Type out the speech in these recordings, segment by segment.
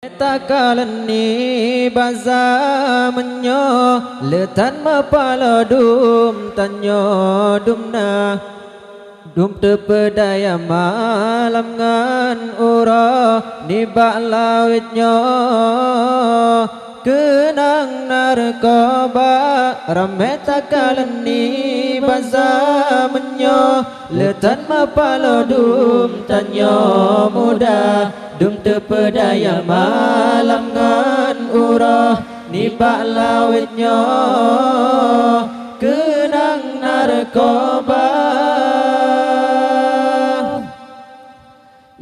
Takalan ni baza menyo letan mapala dum tanyo dumna dum tepedaya malam ngan ura ni baklawitnyo kenang narkoba rame takalan ni baza menyo letan mapala dum tanyo muda dum tepedaya malam ngan urah ni baklawitnyo kenang narkoba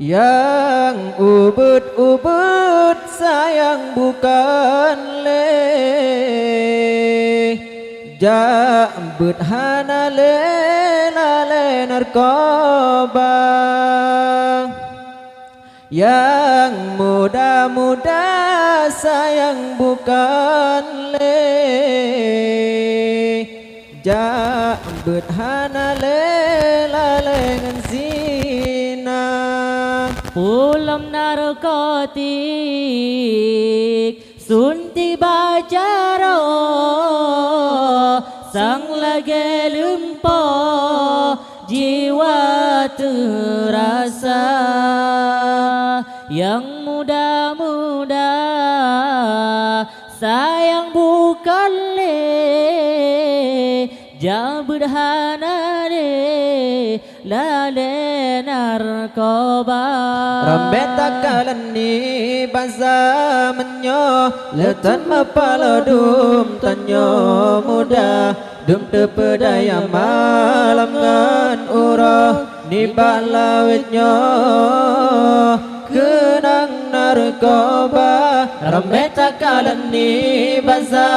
yang ubud-ubud sayang bukan le jambut hana le lale narkoba yang muda-muda sayang bukan le jambut hana le lalengan zina pulam narkotik sunti bajaro sang lagi lumpa jiwa terasa yang muda-muda sayang bukan le jambut hana le lale narkoba rame takalan ni baza menyo letan mapala dum tanyo muda dum tepedaya malam ngan urah ni baklawitnyo kenang narkoba rame takalan ni baza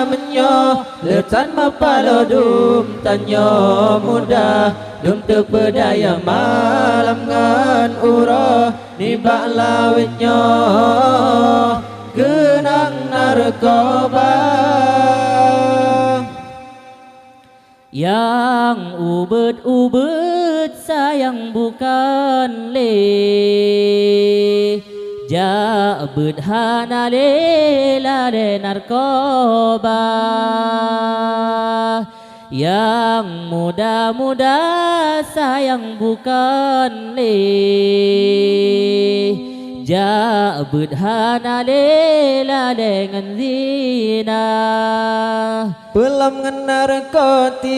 menyo letan mapala dum tanyo muda dum tepedaya malam ngan urah ni baklawitnyo kenang narkoba yang ubud-ubud sayang bukan le jabut hana le lale narkoba yang muda-muda sayang bukan le jabut hana le lalengan zina pelam ngan narkotik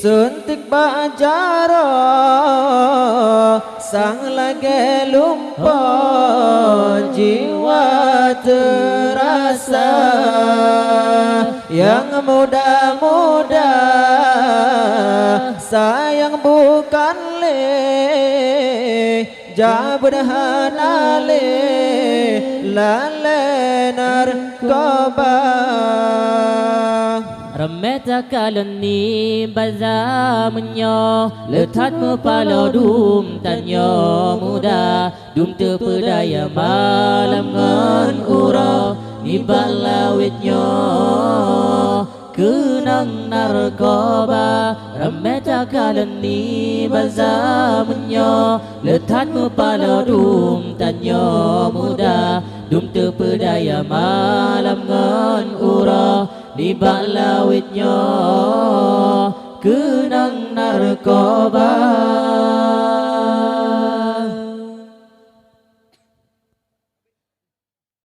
suntik bajaro sang lagi lumpa jiwa terasa yang muda-muda sayang bukan le jabut hana le lale narkoba rame takalan ni baza menyo letat mapala dum tanyo muda dum tepedaya malam ngan ura ni baklawitnyo kenang narkoba rame takalan ni baza menyo letat mapala dum tanyo muda dum tepedaya malam ngan ura di baklawitnyo kenang narkoba